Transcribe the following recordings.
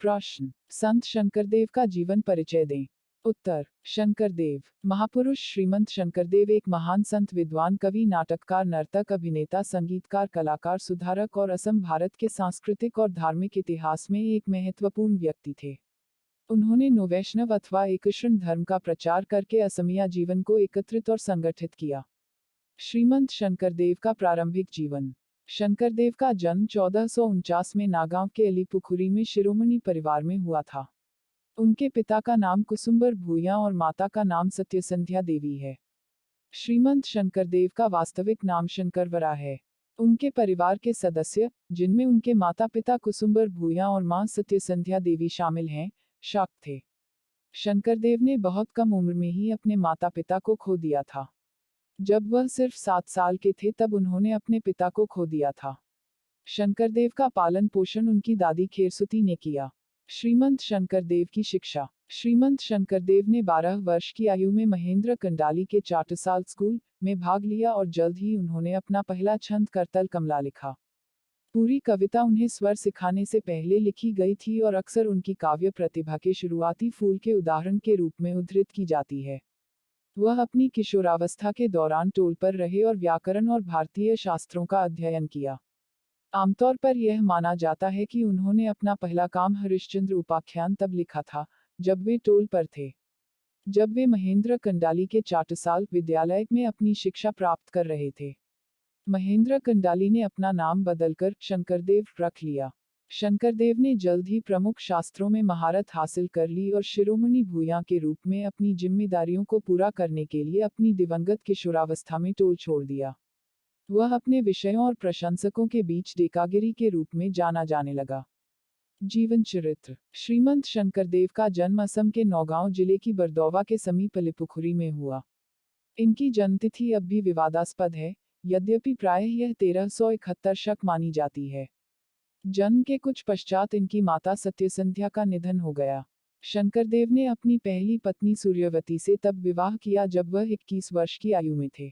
प्रश्न, संत शंकरदेव का जीवन परिचय दें। उत्तर, शंकरदेव महापुरुष श्रीमंत शंकरदेव एक महान संत, विद्वान, कवि, नाटककार, नर्तक, अभिनेता, संगीतकार, कलाकार, सुधारक और असम भारत के सांस्कृतिक और धार्मिक इतिहास में एक महत्वपूर्ण व्यक्ति थे। उन्होंने नववैष्णव अथवा एकशरण धर्म का प्रचार करके असमिया जीवन को एकत्रित और संगठित किया। श्रीमंत शंकरदेव का प्रारंभिक जीवन। शंकरदेव का जन्म 1449 में नागांव के अलीपुखुरी में शिरोमणि परिवार में हुआ था। उनके पिता का नाम कुसुम्बर भूया और माता का नाम सत्यसंध्या देवी है। श्रीमंत शंकरदेव का वास्तविक नाम शंकरवरा है। उनके परिवार के सदस्य, जिनमें उनके माता पिता कुसुम्बर भूया और मां सत्यसंध्या देवी शामिल हैं, शाक्त थे। शंकरदेव ने बहुत कम उम्र में ही अपने माता पिता को खो दिया था। जब वह सिर्फ 7 साल के थे तब उन्होंने अपने पिता को खो दिया था। शंकरदेव का पालन पोषण उनकी दादी खेरसुती ने किया। श्रीमंत शंकरदेव की शिक्षा। श्रीमंत शंकरदेव ने 12 वर्ष की आयु में महेंद्र कंडाली के चाटसाल स्कूल में भाग लिया और जल्द ही उन्होंने अपना पहला छंद करतल कमला लिखा। पूरी कविता उन्हें स्वर सिखाने से पहले लिखी गई थी और अक्सर उनकी काव्य प्रतिभा के शुरुआती फूल के उदाहरण के रूप में उद्धृत की जाती है। वह अपनी किशोरावस्था के दौरान टोल पर रहे और व्याकरण और भारतीय शास्त्रों का अध्ययन किया। आमतौर पर यह माना जाता है कि उन्होंने अपना पहला काम हरिश्चंद्र उपाख्यान तब लिखा था, जब वे टोल पर थे। जब वे महेंद्र कंडाली के चाटसाल विद्यालय में अपनी शिक्षा प्राप्त कर रहे थे, महेंद्र कंडाली ने अपना नाम बदलकर शंकरदेव रख लिया। शंकरदेव ने जल्द ही प्रमुख शास्त्रों में महारत हासिल कर ली और शिरोमणि भूया के रूप में अपनी जिम्मेदारियों को पूरा करने के लिए अपनी दिवंगत किशोरावस्था में टोल छोड़ दिया। वह अपने विषयों और प्रशंसकों के बीच डेकागिरी के रूप में जाना जाने लगा। जीवन चरित्र। श्रीमंत शंकरदेव का जन्म असम के नौगांव जिले की बरदौवा के समीप अलीपुखुरी में हुआ। इनकी जन्मतिथि अब भी विवादास्पद है, यद्यपि प्रायः यह 1371 शक मानी जाती है। जन्म के कुछ पश्चात इनकी माता सत्यसंध्या का निधन हो गया। शंकरदेव ने अपनी पहली पत्नी सूर्यवती से तब विवाह किया जब वह 21 वर्ष की आयु में थे,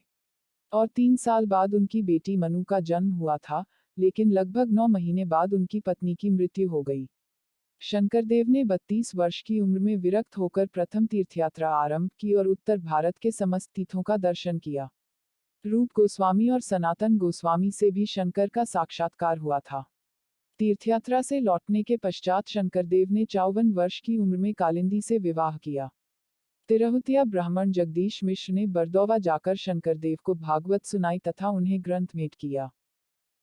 और 3 साल बाद उनकी बेटी मनु का जन्म हुआ था, लेकिन लगभग 9 महीने बाद उनकी पत्नी की मृत्यु हो गई। शंकरदेव ने 32 वर्ष की उम्र में विरक्त होकर प्रथम तीर्थयात्रा आरंभ की और उत्तर भारत के समस्त तीर्थों का दर्शन किया। रूप गोस्वामी और सनातन गोस्वामी से भी शंकर का साक्षात्कार हुआ था। तीर्थयात्रा से लौटने के पश्चात शंकरदेव ने 54 वर्ष की उम्र में कालिंदी से विवाह किया। तिरहुतिया ब्राह्मण जगदीश मिश्र ने बरदौवा जाकर शंकरदेव को भागवत सुनाई तथा उन्हें ग्रंथ भेंट किया।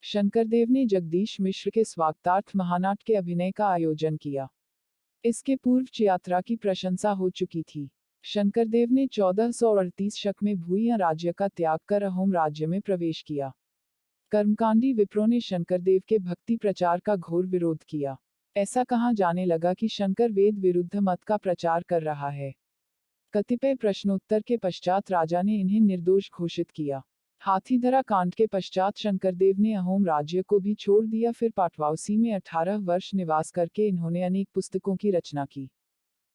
शंकरदेव ने जगदीश मिश्र के स्वागतार्थ महानाट के अभिनय का आयोजन किया। इसके पूर्व यात्रा की प्रशंसा हो चुकी थी। शंकरदेव ने 1438 शक में भूया राज्य का त्याग कर अहोम राज्य में प्रवेश किया। कर्मकांडी विप्रों ने शंकरदेव के भक्ति प्रचार का घोर विरोध किया। ऐसा कहा जाने लगा कि शंकर वेद विरुद्ध मत का प्रचार कर रहा है। कतिपय प्रश्नोत्तर के पश्चात राजा ने इन्हें निर्दोष घोषित किया। हाथीदरा कांड के पश्चात शंकरदेव ने अहोम राज्य को भी छोड़ दिया। फिर पाटवाउसी में 18 वर्ष निवास करके इन्होंने अनेक पुस्तकों की रचना की।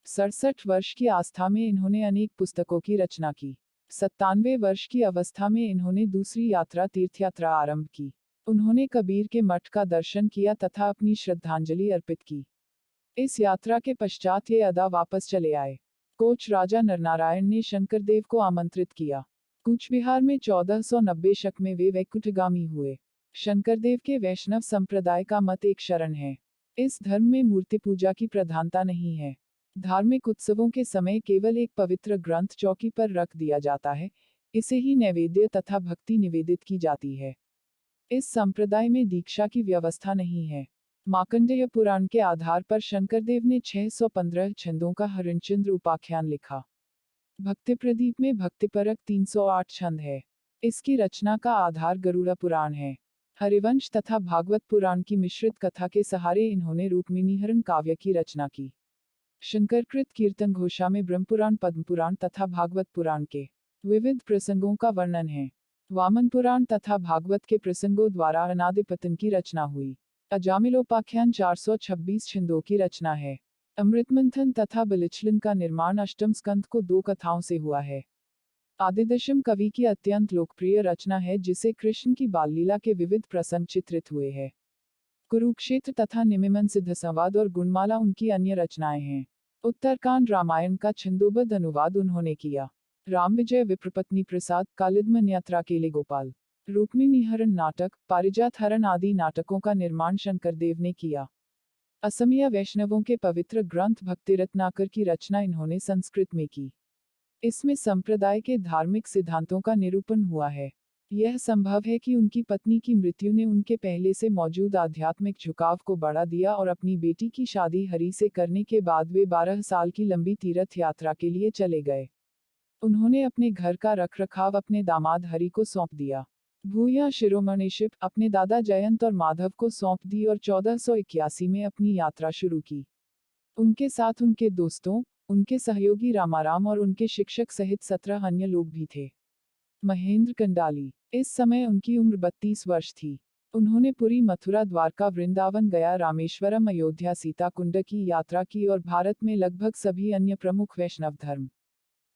67 वर्ष की आस्था में इन्होंने अनेक पुस्तकों की रचना की। 97 वर्ष की अवस्था में इन्होंने दूसरी यात्रा तीर्थयात्रा आरंभ की। उन्होंने कबीर के मठ का दर्शन किया तथा अपनी श्रद्धांजलि अर्पित की। इस यात्रा के पश्चात ये अदा वापस चले आए। कोच राजा नरनारायण ने शंकरदेव को आमंत्रित किया। कूच बिहार में 1490 शक में वे वैकुंठगामी हुए। शंकरदेव के वैष्णव संप्रदाय का मत एक शरण है। इस धर्म में मूर्ति पूजा की प्रधानता नहीं है। धार्मिक उत्सवों के समय केवल एक पवित्र ग्रंथ चौकी पर रख दिया जाता है, इसे ही नैवेद्य तथा भक्ति निवेदित की जाती है। इस संप्रदाय में दीक्षा की व्यवस्था नहीं है। मार्कंडेय पुराण के आधार पर शंकरदेव ने 615 छंदों का हरिश्चंद्र उपाख्यान लिखा। भक्तिप्रदीप में भक्तिपरक 308 छंद है। इसकी रचना का आधार गरुड़ पुराण है। हरिवंश तथा भागवत पुराण की मिश्रित कथा के सहारे इन्होंने रुक्मिणीहरण काव्य की रचना की। शंकरकृत कीर्तन घोषा में ब्रह्मपुराण, पद्मपुराण तथा भागवत पुराण के विविध प्रसंगों का वर्णन है। वामन पुराण तथा भागवत के प्रसंगों द्वारा अनादिपतन की रचना हुई। अजामिलोपाख्यान 426 छंदों की रचना है। अमृतमंथन तथा बलिचलन का निर्माण अष्टम स्कंद को 2 कथाओं से हुआ है। आदिदशम कवि की अत्यंत लोकप्रिय रचना है जिसे कृष्ण की बाल लीला के विविध प्रसंग चित्रित हुए हैं। कुरुक्षेत्र तथा निमिमन सिद्ध संवाद और गुणमाला उनकी अन्य रचनाएं हैं। उत्तरकांड रामायण का छंदोबद्ध अनुवाद उन्होंने किया। राम विजय विप्रपत्नी प्रसाद कालिदमन यात्रा केले गोपाल रुक्मिणी हरण नाटक पारिजात हरण आदि नाटकों का निर्माण शंकरदेव ने किया। असमिया वैष्णवों के पवित्र ग्रंथ भक्ति रत्नाकर की रचना इन्होंने संस्कृत में की। इसमें संप्रदाय के धार्मिक सिद्धांतों का निरूपण हुआ है। यह संभव है कि उनकी पत्नी की मृत्यु ने उनके पहले से मौजूद आध्यात्मिक झुकाव को बढ़ा दिया और अपनी बेटी की शादी हरि से करने के बाद वे 12 साल की लंबी तीर्थ यात्रा के लिए चले गए। उन्होंने अपने घर का रखरखाव अपने दामाद हरि को सौंप दिया। भूया शिरोमणिशिप अपने दादा जयंत और माधव को सौंप दी और 1481 में अपनी यात्रा शुरू की। उनके साथ उनके दोस्तों, उनके सहयोगी रामाराम और उनके शिक्षक सहित 17 अन्य लोग भी थे। महेंद्र कंडाली इस समय उनकी उम्र 32 वर्ष थी। उन्होंने पुरी मथुरा द्वारका वृंदावन गया रामेश्वरम अयोध्या सीता कुंड की यात्रा की और भारत में लगभग सभी अन्य प्रमुख वैष्णव धर्म।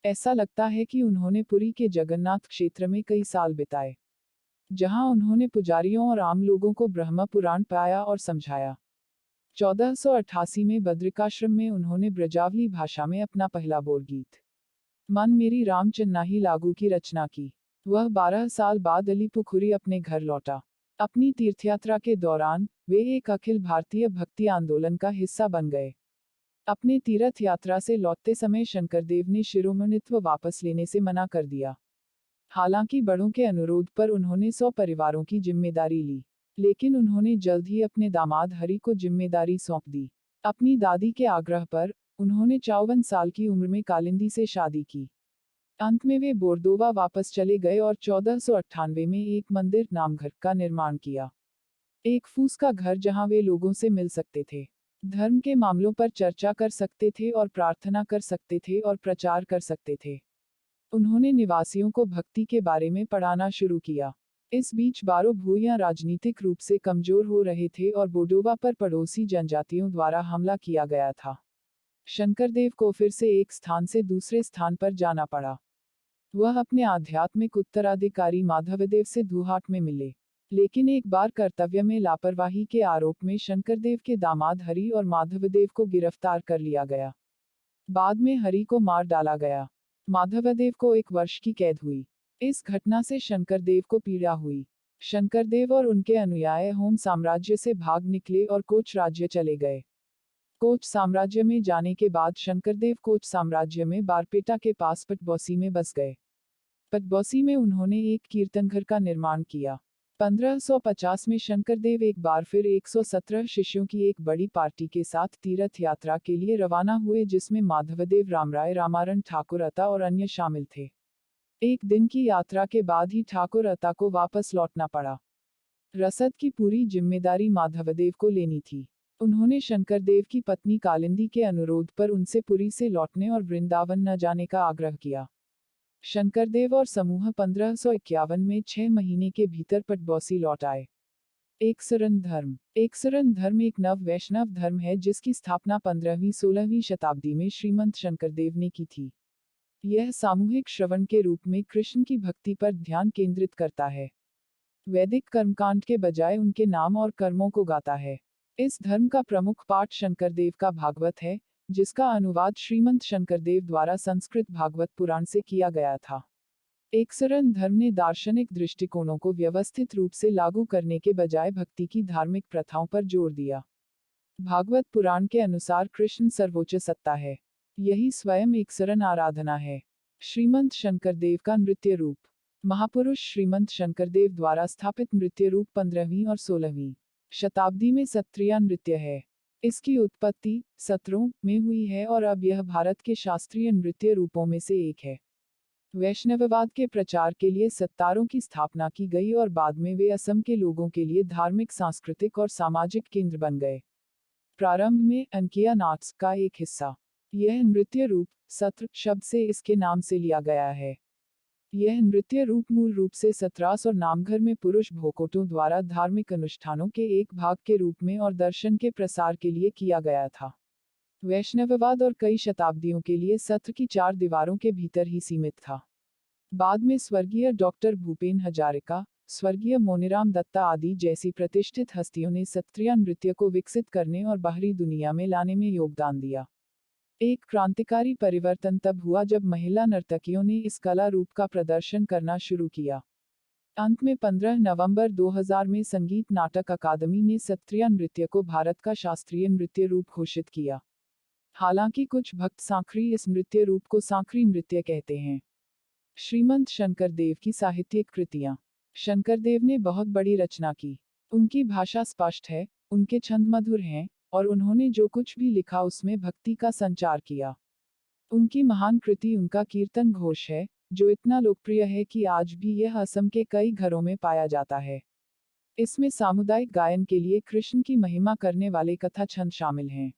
ऐसा लगता है कि उन्होंने पुरी के जगन्नाथ क्षेत्र में कई साल बिताए, जहां उन्होंने पुजारियों और आम लोगों को ब्रह्म पुराण पाया और समझाया। 1488 में बद्रिकाश्रम में उन्होंने ब्रजावली भाषा में अपना पहला बोरगीत मन मेरी राम चन्नाही लागू की रचना की। वह 12 साल बाद अलीपुखुरी अपने घर लौटा। अपनी तीर्थयात्रा के दौरान वे एक अखिल भारतीय भक्ति आंदोलन का हिस्सा बन गए। अपने तीर्थ यात्रा से लौटते समय शंकरदेव ने शिरोमणित्व वापस लेने से मना कर दिया। हालांकि बड़ों के अनुरोध पर उन्होंने 100 परिवारों की जिम्मेदारी ली, लेकिन उन्होंने जल्द ही अपने दामाद हरि को जिम्मेदारी सौंप दी। अपनी दादी के आग्रह पर उन्होंने 54 साल की उम्र में कालिंदी से शादी की। अंत में वे बोर्दोवा वापस चले गए और 1498 में एक मंदिर नामघर का निर्माण किया। एक फूस का घर जहां वे लोगों से मिल सकते थे, धर्म के मामलों पर चर्चा कर सकते थे और प्रार्थना कर सकते थे और प्रचार कर सकते थे। उन्होंने निवासियों को भक्ति के बारे में पढ़ाना शुरू किया। इस बीच बारो भूइयां राजनीतिक रूप से कमजोर हो रहे थे और बोडोवा पर पड़ोसी जनजातियों द्वारा हमला किया गया था। शंकरदेव को फिर से एक स्थान से दूसरे स्थान पर जाना पड़ा। वह अपने आध्यात्मिक उत्तराधिकारी माधवदेव से दुहाट में मिले, लेकिन एक बार कर्तव्य में लापरवाही के आरोप में शंकरदेव के दामाद हरि और माधवदेव को गिरफ्तार कर लिया गया। बाद में हरि को मार डाला गया। माधवदेव को 1 वर्ष की कैद हुई। इस घटना से शंकरदेव को पीड़ा हुई। शंकरदेव और उनके अनुयायी होम साम्राज्य से भाग निकले और कोच राज्य चले गए। कोच साम्राज्य में जाने के बाद शंकरदेव कोच साम्राज्य में बारपेटा के पास पटबौसी में बस गए। पटबौसी में उन्होंने एक कीर्तनघर का निर्माण किया। 1550 में शंकरदेव एक बार फिर 117 शिष्यों की एक बड़ी पार्टी के साथ तीर्थ यात्रा के लिए रवाना हुए, जिसमें माधवदेव, रामराय, रामारण ठाकुर अता और अन्य शामिल थे। एक दिन की यात्रा के बाद ही ठाकुर अता को वापस लौटना पड़ा। रसद की पूरी जिम्मेदारी माधवदेव को लेनी थी। उन्होंने शंकरदेव की पत्नी कालिंदी के अनुरोध पर उनसे पुरी से लौटने और वृंदावन न जाने का आग्रह किया। शंकरदेव और समूह 1551 में 6 महीने के भीतर पटबौसी लौट आए। एकसरण धर्म। एकसरण धर्म एक नव वैष्णव धर्म है जिसकी स्थापना 15वीं-16वीं शताब्दी में श्रीमंत शंकरदेव ने की थी। यह सामूहिक श्रवण के रूप में कृष्ण की भक्ति पर ध्यान केंद्रित करता है। वैदिक कर्मकांड के बजाय उनके नाम और कर्मों को गाता है। इस धर्म का प्रमुख पाठ शंकरदेव का भागवत है, जिसका अनुवाद श्रीमंत शंकरदेव द्वारा संस्कृत भागवत पुराण से किया गया था। एकसरण धर्म ने दार्शनिक दृष्टिकोणों को व्यवस्थित रूप से लागू करने के बजाय भक्ति की धार्मिक प्रथाओं पर जोर दिया। भागवत पुराण के अनुसार कृष्ण सर्वोच्च सत्ता है। यही स्वयं एकसरण आराधना है। श्रीमंत शंकरदेव का नृत्य रूप। महापुरुष श्रीमंत शंकरदेव द्वारा स्थापित नृत्य रूप 15वीं और 16वीं शताब्दी में सत्रिया नृत्य है। इसकी उत्पत्ति सत्रों में हुई है और अब यह भारत के शास्त्रीय नृत्य रूपों में से एक है। वैष्णववाद के प्रचार के लिए सत्तारों की स्थापना की गई और बाद में वे असम के लोगों के लिए धार्मिक, सांस्कृतिक और सामाजिक केंद्र बन गए। प्रारंभ में अंकिया नाट्स का एक हिस्सा। यह नृत्य रूप सत्र शब्द से इसके नाम से लिया गया है। यह नृत्य रूप मूल रूप से सत्रास और नामघर में पुरुष भोकोटों द्वारा धार्मिक अनुष्ठानों के एक भाग के रूप में और दर्शन के प्रसार के लिए किया गया था। वैष्णववाद और कई शताब्दियों के लिए सत्र की 4 दीवारों के भीतर ही सीमित था। बाद में स्वर्गीय डॉक्टर भूपेन हजारिका, स्वर्गीय मोनीराम दत्ता आदि जैसी प्रतिष्ठित हस्तियों ने सत्रिया नृत्य को विकसित करने और बाहरी दुनिया में लाने में योगदान दिया। एक क्रांतिकारी परिवर्तन तब हुआ जब महिला नर्तकियों ने इस कला रूप का प्रदर्शन करना शुरू किया। अंत में 15 नवंबर 2000 में संगीत नाटक अकादमी ने सत्रिया नृत्य को भारत का शास्त्रीय नृत्य रूप घोषित किया। हालांकि कुछ भक्त सांकरी इस नृत्य रूप को सांकरी नृत्य कहते हैं। श्रीमंत शंकरदेव की साहित्यिक कृतियां। शंकरदेव ने बहुत बड़ी रचना की। उनकी भाषा स्पष्ट है, उनके छंद मधुर हैं, और उन्होंने जो कुछ भी लिखा उसमें भक्ति का संचार किया। उनकी महान कृति उनका कीर्तन घोष है, जो इतना लोकप्रिय है कि आज भी यह असम के कई घरों में पाया जाता है। इसमें सामुदायिक गायन के लिए कृष्ण की महिमा करने वाले कथा छंद शामिल हैं।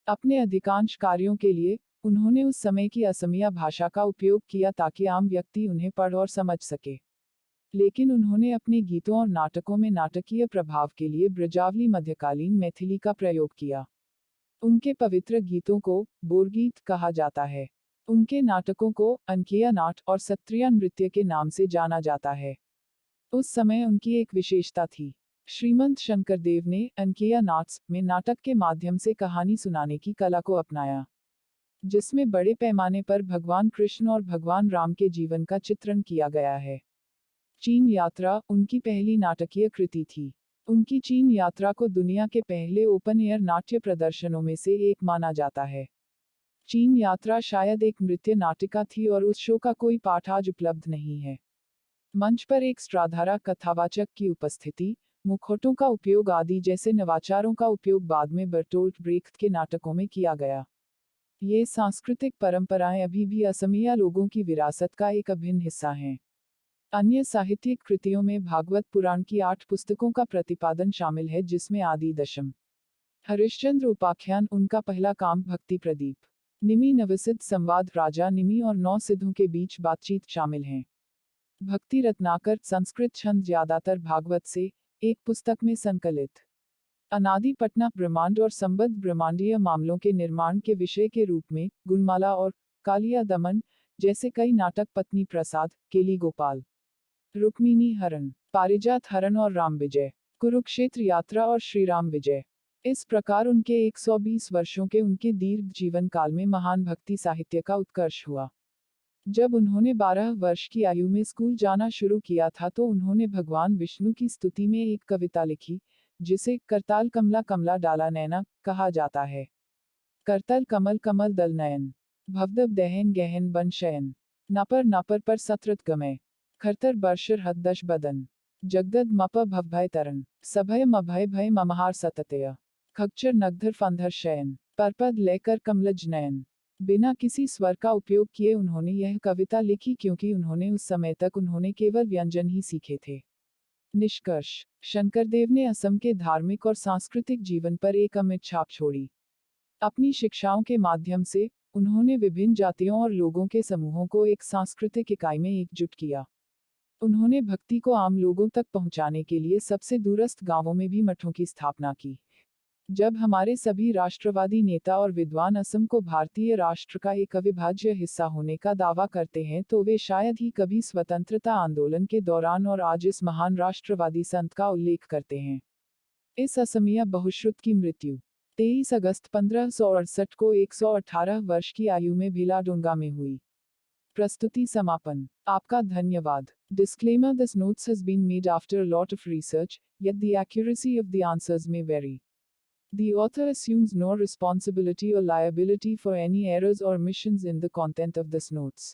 अपने अधिकांश कार्यों के लिए उन्होंने उस समय की असमिया भाषा का उपयोग किया ताकि आम व्यक्ति उन्हें पढ़ और समझ सके। लेकिन उन्होंने अपने गीतों और नाटकों में नाटकीय प्रभाव के लिए ब्रजावली मध्यकालीन मैथिली का प्रयोग किया। उनके पवित्र गीतों को बोरगीत कहा जाता है। उनके नाटकों को अंकिया नाट और सत्रिया नृत्य के नाम से जाना जाता है। उस समय उनकी एक विशेषता थी। श्रीमंत शंकरदेव ने अंकिया नाट्स में नाटक के माध्यम से कहानी सुनाने की कला को अपनाया, जिसमें बड़े पैमाने पर भगवान कृष्ण और भगवान राम के जीवन का चित्रण किया गया है। चीन यात्रा उनकी पहली नाटकीय कृति थी। उनकी चीन यात्रा को दुनिया के पहले ओपन एयर नाट्य प्रदर्शनों में से एक माना जाता है। चीन यात्रा शायद एक नृत्य नाटिका थी और उस शो का कोई पाठ आज उपलब्ध नहीं है। मंच पर एक स्त्राधारा कथावाचक की उपस्थिति, मुखौटों का उपयोग आदि जैसे नवाचारों का उपयोग बाद में बर्टोल्ट ब्रेख्त के नाटकों में किया गया। ये सांस्कृतिक परंपराएं अभी भी असमिया लोगों की विरासत का एक अभिन्न हिस्सा हैं। अन्य साहित्यिक कृतियों में भागवत पुराण की 8 पुस्तकों का प्रतिपादन शामिल है, जिसमें आदि दशम हरिश्चंद्र उपाख्यान उनका पहला काम, भक्ति प्रदीप, निमि नवसिद्ध संवाद, राजा निमि और 9 सिद्धों के बीच बातचीत शामिल हैं। भक्ति रत्नाकर संस्कृत छंद ज्यादातर भागवत से एक पुस्तक में संकलित। अनादि पटना ब्रह्मांड और संबद्ध ब्रह्मांडीय मामलों के निर्माण के विषय के रूप में गुणमाला और कालिया दमन जैसे कई नाटक, पत्नी प्रसाद, केली गोपाल, रुक्मिणी हरण, पारिजात हरण और राम विजय, कुरुक्षेत्र यात्रा और श्री राम विजय। इस प्रकार उनके 120 वर्षों के उनके दीर्घ जीवन काल में महान भक्ति साहित्य का उत्कर्ष हुआ। जब उन्होंने 12 वर्ष की आयु में स्कूल जाना शुरू किया था तो उन्होंने भगवान विष्णु की स्तुति में एक कविता लिखी, जिसे करताल कमला कमला डाला नैना कहा जाता है। करतल कमल कमल दल नयन, भवदब दहन गहन बन शयन, नापर नापर पर सत्रत गमय, खरतर बर्षर हदश बदन, जगदद मप भवभय तरन, सभय मभय भय ममहार सततय, खच्चर नगधर फंधर शयन, परपद लेकर कमलज नयन। बिना किसी स्वर का उपयोग किए उन्होंने यह कविता लिखी, क्योंकि उन्होंने उस समय तक उन्होंने केवल व्यंजन ही सीखे थे। निष्कर्ष, शंकरदेव ने असम के धार्मिक और सांस्कृतिक जीवन पर एक अमिट छाप छोड़ी। अपनी शिक्षाओं के माध्यम से उन्होंने विभिन्न जातियों और लोगों के समूहों को एक सांस्कृतिक इकाई में एकजुट किया। उन्होंने भक्ति को आम लोगों तक पहुंचाने के लिए सबसे दूरस्थ गांवों में भी मठों की स्थापना की। जब हमारे सभी राष्ट्रवादी नेता और विद्वान असम को भारतीय राष्ट्र का एक अविभाज्य हिस्सा होने का दावा करते हैं तो वे शायद ही कभी स्वतंत्रता आंदोलन के दौरान और आज इस महान राष्ट्रवादी संत का उल्लेख करते हैं। इस असमिया बहुश्रुत की मृत्यु 23 अगस्त 1568 को 118 वर्ष की आयु में भिलाडोंगा में हुई। प्रस्तुति समापन। आपका धन्यवाद। Disclaimer: This notes has been made after a lot of research, yet the accuracy of the answers may vary. The author assumes no responsibility or liability for any errors or omissions in the content of this notes.